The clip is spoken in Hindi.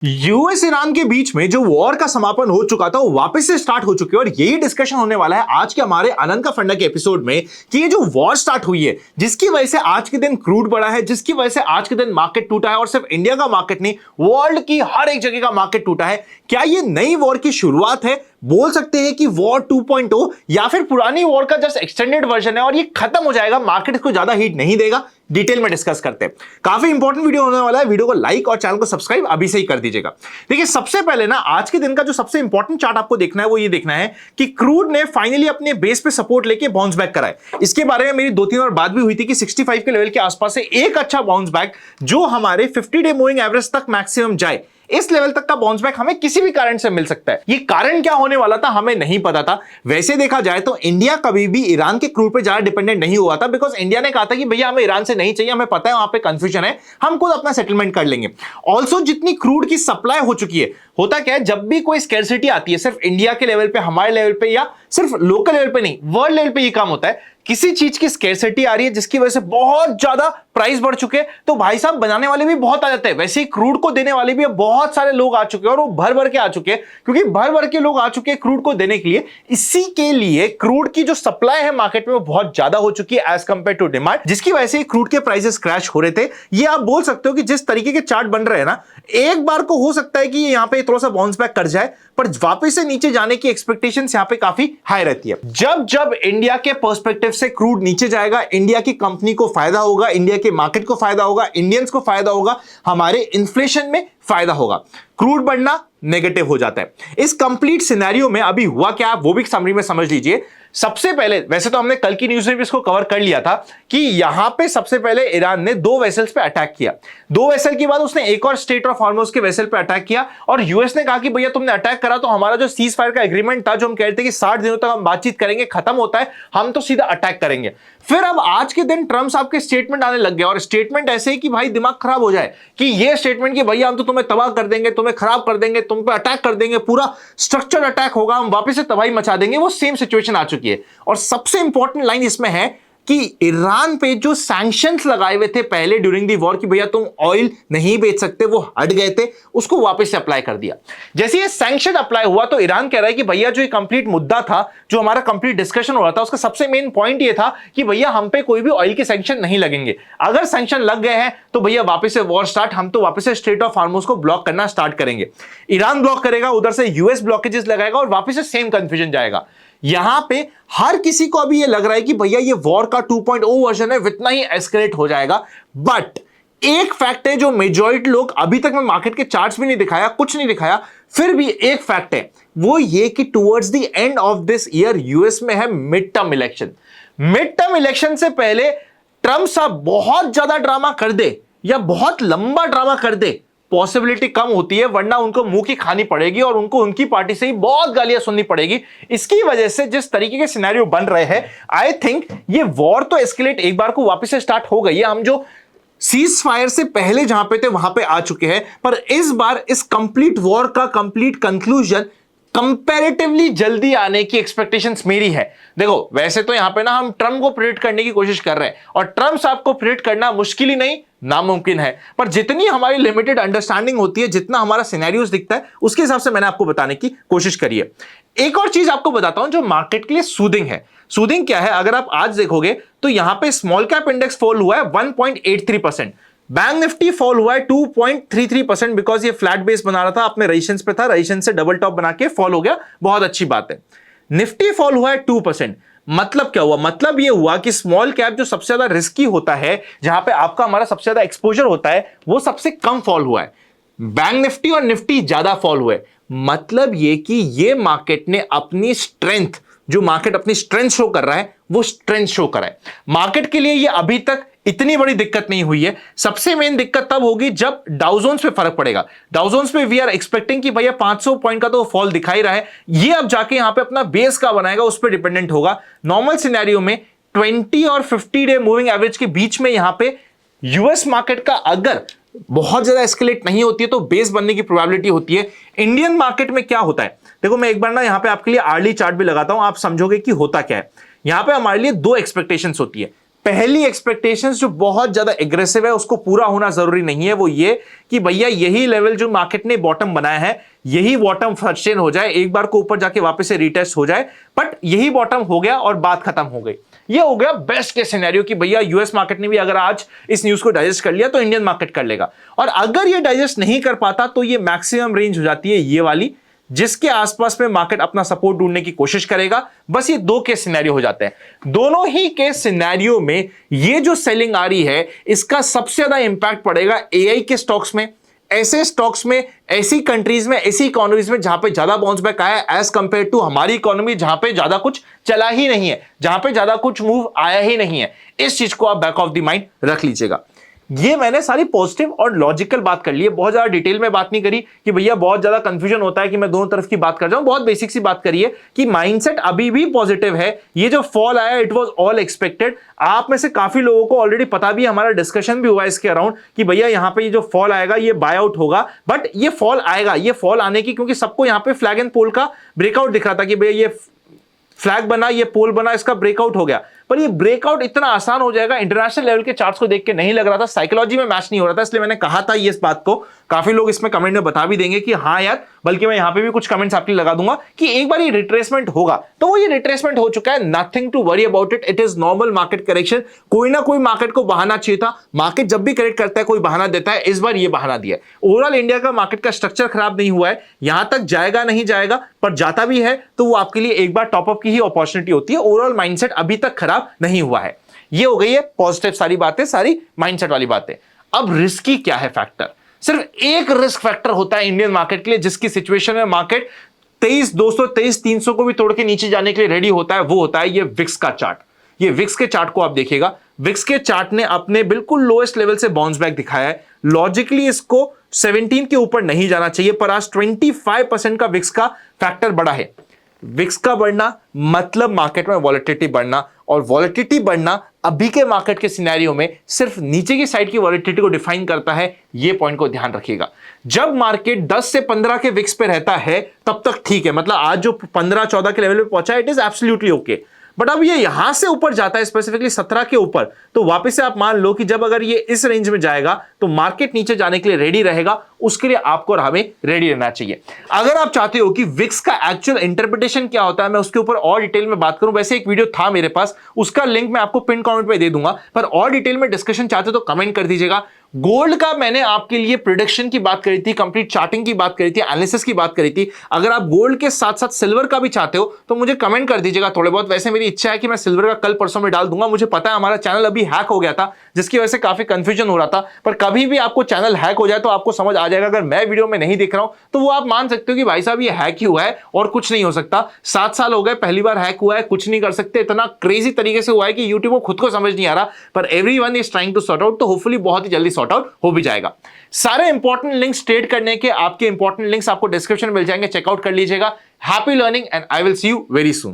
यूएस ईरान के बीच में जो वॉर का समापन हो चुका था वो वापस से स्टार्ट हो चुकी है और यही डिस्कशन होने वाला है आज के हमारे आनंद का फंडा के एपिसोड में कि ये जो वॉर स्टार्ट हुई है जिसकी वजह से आज के दिन क्रूड बढ़ा है, जिसकी वजह से आज के दिन मार्केट टूटा है और सिर्फ इंडिया का मार्केट नहीं वर्ल्ड की हर एक जगह का मार्केट टूटा है। क्या ये नई वॉर की शुरुआत है? बोल सकते हैं कि वॉर 2.0 या फिर पुरानी वॉर का जस्ट एक्सटेंडेड वर्जन है और ये खत्म हो जाएगा, मार्केट इसको ज्यादा हीट नहीं देगा। डिटेल में डिस्कस करते हैं। काफी इंपॉर्टेंट वीडियो होने वाला है, वीडियो को लाइक और चैनल को सब्सक्राइब अभी से ही कर दीजिएगा। देखिए सबसे पहले ना आज के दिन का जो सबसे इंपॉर्टेंट चार्ट आपको देखना है वो ये देखना है कि क्रूड ने फाइनली अपने बेस पे सपोर्ट लेके बाउंस बैक करा है। इसके बारे में मेरी 2-3 बार बात भी हुई थी कि 65 के लेवल के आसपास से एक अच्छा बाउंस बैक जो हमारे 50 डे मूविंग एवरेज तक मैक्सिमम जाए, इस लेवल तक का बाउंस बैक हमें किसी भी कारण से मिल सकता है। ये कारण क्या होने वाला था हमें नहीं पता था। वैसे देखा जाए तो इंडिया कभी भी ईरान के क्रूड पे ज्यादा डिपेंडेंट नहीं हुआ था, बिकॉज इंडिया ने कहा था कि भैया हमें ईरान से नहीं चाहिए, हमें पता है वहां पे कंफ्यूजन है, हम खुद अपना सेटलमेंट कर लेंगे। ऑल्सो जितनी क्रूड की सप्लाई हो चुकी है, होता क्या है जब भी कोई स्कैर्सिटी आती है सिर्फ इंडिया के लेवल पे, हमारे लेवल पे या सिर्फ लोकल लेवल पे नहीं, वर्ल्ड लेवल पे ये काम होता है। किसी चीज की स्कैर्सिटी आ रही है जिसकी वजह से बहुत ज्यादा प्राइस बढ़ चुके हैं तो भाई साहब बनाने वाले भी बहुत आ जाते हैं। वैसे ही क्रूड को देने वाले भी बहुत सारे लोग आ चुके हैं और वो भर भर के आ चुके हैं, क्योंकि भर भर के लोग आ चुके हैं क्रूड को देने के लिए। इसी के लिए क्रूड की जो सप्लाई है मार्केट में वो बहुत ज्यादा हो चुकी है एज कंपेयर टू डिमांड, जिसकी वजह से क्रूड के प्राइसेस क्रैश हो रहे थे। ये आप बोल सकते हो कि जिस तरीके के चार्ट बन रहे हैं ना, एक बार को हो सकता है कि यहां पे थोड़ा सा बाउंस बैक कर जाए, पर वापस से नीचे जाने की एक्सपेक्टेशंस यहां पे काफी हाई रहती है। जब जब इंडिया के पर्सपेक्टिव से क्रूड नीचे जाएगा, इंडिया की कंपनी को फायदा होगा, इंडिया के मार्केट को फायदा होगा, इंडियंस को फायदा होगा, हमारे इन्फ्लेशन में फायदा होगा। क्रूड बढ़ना नेगेटिव हो जाता है। इस कंप्लीट सिनेरियो में अभी हुआ क्या वो भी समरी में समझ लीजिए। सबसे पहले, वैसे तो हमने कल की न्यूज में भी इसको कवर कर लिया था कि यहां पे सबसे पहले ईरान ने 2 वेसल्स पे अटैक किया। 2 वेसल के बाद उसने एक और स्टेट ऑफ हॉर्मुज के वेसल पे अटैक किया और यूएस ने कहा कि भैया तुमने अटैक करा तो हमारा जो सीज फायर का एग्रीमेंट था, जो हम कहते थे कि 60 दिनों तक हम बातचीत करेंगे, खत्म होता है, हम तो सीधा अटैक करेंगे। फिर अब आज के दिन ट्रम्प साहब के स्टेटमेंट आने लग गया और स्टेटमेंट ऐसे ही कि भाई दिमाग खराब हो जाए कि ये स्टेटमेंट कि भैया हम तो तुम्हें तबाह कर देंगे, तुम्हें खराब कर देंगे, तुम पे अटैक कर देंगे, पूरा स्ट्रक्चर अटैक होगा, हम वापस से तबाही मचा देंगे। वो सेम सिचुएशन आ चुकी है। और सबसे इंपॉर्टेंट लाइन इसमें है कि ईरान पे जो सैंक्शंस लगाए हुए थे पहले ड्यूरिंग दी वॉर कि भैया तुम ऑयल नहीं बेच सकते, वो हट गए थे, उसको वापस से अप्लाई कर दिया। जैसे ये सैंक्शन अप्लाई हुआ तो ईरान कह रहा है कि भैया जो ये कंप्लीट मुद्दा था, जो हमारा कंप्लीट डिस्कशन हो रहा था, उसका सबसे मेन पॉइंट ये था कि भैया हम पे कोई भी ऑयल के सैंक्शन नहीं लगेंगे। अगर सैंक्शन लग गए हैं तो भैया वापस से वॉर स्टार्ट, हम तो वापस से स्ट्रेट ऑफ हॉर्मुज को ब्लॉक करना स्टार्ट करेंगे। ईरान ब्लॉक करेगा, उधर से यूएस ब्लॉकेजेस लगाएगा और वापस से सेम कंफ्यूजन जाएगा। यहां पे हर किसी को अभी ये लग रहा है कि भैया ये वॉर का 2.0 वर्जन है, इतना ही एस्केलेट हो जाएगा। बट एक फैक्ट है जो मेजॉरिटी लोग, अभी तक मैं मार्केट के चार्ट्स भी नहीं दिखाया, कुछ नहीं दिखाया, फिर भी एक फैक्ट है, वो ये कि towards the end of this year US में है mid term election. Mid term election से पहले ट्रम्प साहब बहुत ज्यादा ड्रामा कर दे या बहुत लंबा ड्रामा कर दे, पॉसिबिलिटी कम होती है, वरना उनको मुंह की खानी पड़ेगी और उनको उनकी पार्टी से ही बहुत गालियां सुननी पड़ेगी। इसकी वजह से जिस तरीके के सिनेरियो बन रहे हैं, आई थिंक ये वॉर तो एस्केलेट एक बार को वापस से स्टार्ट हो गई है। हम जो सीज फायर से पहले जहां पे थे वहां पे आ चुके हैं, पर इस बार इस कंप्लीट वॉर का कंप्लीट कंक्लूजन कंपैरेटिवली जल्दी आने की एक्सपेक्टेशंस मेरी है। देखो वैसे तो यहां पे ना हम ट्रम्प को प्रेडिक्ट करने की कोशिश कर रहे हैं और ट्रम्प साहब को प्रेडिक्ट करना मुश्किल ही नहीं, नामुमकिन है, पर जितनी हमारी लिमिटेड अंडरस्टैंडिंग होती है, जितना हमारा सिनेरियोस दिखता है, उसके हिसाब से मैंने आपको बताने की कोशिश करी है। एक और चीज आपको बताता हूं जो मार्केट के लिए सूदिंग है। सूदिंग क्या है? अगर आप आज देखोगे तो यहां पे स्मॉल कैप इंडेक्स फॉल हुआ है 1.83%, बैंक निफ्टी फॉल हुआ है 2.33%, बिकॉज ये फ्लैट बेस बना रहा था, अपने रेजिस्टेंस पे था, रेजिस्टेंस से डबल टॉप बना के फॉल हो गया, बहुत अच्छी बात है। निफ्टी फॉल हुआ है 2%। मतलब क्या हुआ? मतलब ये हुआ कि स्मॉल कैप जो सबसे ज्यादा रिस्की होता है, जहां पे आपका हमारा सबसे ज्यादा एक्सपोजर होता है, वो सबसे कम फॉल हुआ है। बैंक निफ्टी और निफ्टी ज्यादा फॉल हुए। मतलब ये कि ये मार्केट ने अपनी स्ट्रेंथ, जो मार्केट अपनी स्ट्रेंथ शो कर रहा है, वो स्ट्रेंथ शो कर रहा है। मार्केट के लिए ये अभी तक इतनी बड़ी दिक्कत नहीं हुई है। सबसे मेन दिक्कत तब होगी जब डाउ जोन्स पे फर्क पड़ेगा। डाउ जोन्स पे वी आर एक्सपेक्टिंग कि भैया 500 पॉइंट का तो फॉल दिखा ही रहा है, ये अब जाके यहां पे अपना बेस का बनाएगा, उस पर डिपेंडेंट होगा। नॉर्मल सिनेरियो में 20 और 50 डे मूविंग एवरेज के बीच में यहां पे यूएस मार्केट का अगर बहुत ज्यादा एस्केलेट नहीं होती है तो बेस बनने की प्रोबेबिलिटी होती है। इंडियन मार्केट में क्या होता है, देखो मैं एक बार ना यहां पे आपके लिए आर्ली चार्ट भी लगाता हूं, आप समझोगे कि होता क्या है। यहां पे हमारे लिए 2 एक्सपेक्टेशंस होती है। पहली एक्सपेक्टेशंस जो बहुत ज्यादा एग्रेसिव है उसको पूरा होना जरूरी नहीं है, वो ये कि भैया यही लेवल जो मार्केट ने बॉटम बनाया है यही बॉटम सस्टेन हो जाए, एक बार को ऊपर जाके वापस से रीटेस्ट हो जाए, बट यही बॉटम हो गया और बात खत्म हो गई। ये हो गया बेस्ट केस सिनेरियो कि भैया यूएस मार्केट ने भी अगर आज इस न्यूज को डाइजेस्ट कर लिया तो इंडियन मार्केट कर लेगा, और अगर ये डाइजेस्ट नहीं कर पाता तो ये मैक्सिमम रेंज हो जाती है ये वाली, जिसके आसपास में मार्केट अपना सपोर्ट ढूंढने की कोशिश करेगा। बस ये दो केस सिनेरियो हो जाते हैं। दोनों ही केस सिनेरियो में ये जो सेलिंग आ रही है इसका सबसे ज्यादा इंपैक्ट पड़ेगा एआई के स्टॉक्स में, ऐसे स्टॉक्स में, ऐसी कंट्रीज में, ऐसी इकोनॉमीज में जहां पे ज्यादा बाउंस बैक आया है एज कंपेयर टू हमारी इकोनॉमी जहां पे ज्यादा कुछ चला ही नहीं है, जहां पे ज्यादा कुछ मूव आया ही नहीं है। इस चीज को आप बैक ऑफ द माइंड रख लीजिएगा। ये मैंने सारी पॉजिटिव और लॉजिकल बात कर ली है, बहुत ज्यादा डिटेल में बात नहीं करी कि भैया बहुत ज्यादा कंफ्यूजन होता है कि मैं दोनों तरफ की बात कर जाऊं। बहुत बेसिक सी बात करी है कि माइंडसेट अभी भी पॉजिटिव है। ये जो फॉल आया इट वाज ऑल एक्सपेक्टेड। आप में से काफी लोगों को ऑलरेडी पता भी, हमारा डिस्कशन भी हुआ इसके अराउंड कि भैया यहां पे ये जो फॉल आएगा ये बाय आउट होगा, बट ये फॉल आएगा। ये फॉल आने की क्योंकि सबको यहां पे फ्लैग एंड पोल का ब्रेकआउट दिख रहा था कि भैया ये फ्लैग बना, ये पोल बना, इसका ब्रेकआउट हो गया, पर ये ब्रेकआउट इतना आसान हो जाएगा इंटरनेशनल लेवल के चार्ट्स को देख के नहीं लग रहा था, साइकोलॉजी में मैच नहीं हो रहा था। इसलिए मैंने कहा था ये इस बात को, काफी लोग इसमें कमेंट में बता भी देंगे कि हाँ यार, बल्कि मैं यहां पे भी कुछ कमेंट्स आपके लगा दूंगा कि एक बार ये रिट्रेसमेंट होगा, तो वो ये रिट्रेसमेंट हो चुका है, nothing to worry about it, it is normal market correction. कोई ना कोई मार्केट को बहाना चाहिए था, मार्केट जब भी करेक्ट करता है कोई बहाना देता है, इस बार ये बहाना दिया है। ओवरऑल इंडिया का मार्केट का स्ट्रक्चर खराब नहीं हुआ है, यहां तक जाएगा नहीं जाएगा, पर जाता भी है तो वो आपके लिए एक बार टॉपअप की ही अपॉर्चुनिटी होती है। ओवरऑल माइंडसेट अभी तक खराब नहीं हुआ है। ये हो गई है पॉजिटिव सारी बातें, सारी माइंडसेट वाली बातें। अब रिस्की क्या है फैक्टर? सिर्फ एक रिस्क फैक्टर होता है इंडियन मार्केट के लिए, जिसकी सिचुएशन में मार्केट 23,200 23,300 को भी तोड़ के नीचे जाने के लिए रेडी होता है, वो होता है ये विक्स का चार्ट। ये विक्स के चार्ट को आप देखिएगा, विक्स के चार्ट ने अपने बिल्कुल लोएस्ट लेवल से बाउंस बैक दिखाया है। लॉजिकली इसको 17 के ऊपर नहीं जाना चाहिए, पर आज 25% का विक्स का फैक्टर बढ़ा है। विक्स का बढ़ना मतलब मार्केट में वॉलेटिलिटी बढ़ना, और वॉलेटिलिटी बढ़ना अभी के मार्केट के सिनेरियो में सिर्फ नीचे की साइड की वॉलेटिलिटी को डिफाइन करता है। ये पॉइंट को ध्यान रखिएगा। जब मार्केट 10 से 15 के विक्स पे रहता है तब तक ठीक है, मतलब आज जो 15-14 के लेवल पे पहुंचा है it is absolutely okay, but अब ये यहां से ऊपर जाता है स्पेसिफिकली 17 के ऊपर, तो वापस से आप मान लो कि जब अगर ये इस रेंज में जाएगा तो मार्केट नीचे जाने के लिए रेडी रहेगा, उसके लिए आपको और हमें रेडी रहना चाहिए। अगर आप चाहते हो कि विक्स का एक्चुअल इंटरप्रिटेशन क्या होता है, मैं उसके ऊपर और डिटेल में बात करूं, वैसे एक वीडियो था मेरे पास, उसका लिंक मैं आपको पिन कमेंट पे दे दूंगा, पर और डिटेल में डिस्कशन चाहते हो तो कमेंट कर दीजिएगा। गोल्ड का मैंने आपके लिए प्रिडिक्शन की बात करी थी, कंप्लीट चार्टिंग की बात करी थी, एनालिसिस की बात करी थी। अगर आप गोल्ड के साथ साथ सिल्वर का भी चाहते हो तो मुझे कमेंट कर दीजिएगा थोड़े बहुत। वैसे मेरी इच्छा है कि मैं सिल्वर का कल परसों में डाल दूंगा। मुझे पता है हमारा चैनल अभी हैक हो गया था, जिसकी वजह से काफी कंफ्यूजन हो रहा था, पर कभी भी आपको चैनल हैक हो जाए तो आपको समझ आ जाएगा। अगर मैं वीडियो में नहीं दिख रहा हूं तो वो आप मान सकते हो कि भाई साहब ये हैक ही हुआ है और कुछ नहीं हो सकता। 7 साल हो गए, पहली बार हैक हुआ है, कुछ नहीं कर सकते। इतना क्रेजी तरीके से हुआ है कि यूट्यूब को खुद को समझ नहीं आ रहा, पर everyone is trying to sort out, तो होपफुली बहुत ही जल्दी सॉर्ट आउट हो भी जाएगा। सारे इंपॉर्टेंट लिंक्स ट्रेड करने के, आपके इंपॉर्टेंट लिंक्स आपको डिस्क्रिप्शन में मिल जाएंगे, चेकआउट कर लीजिएगा। Happy learning and I will see you very soon.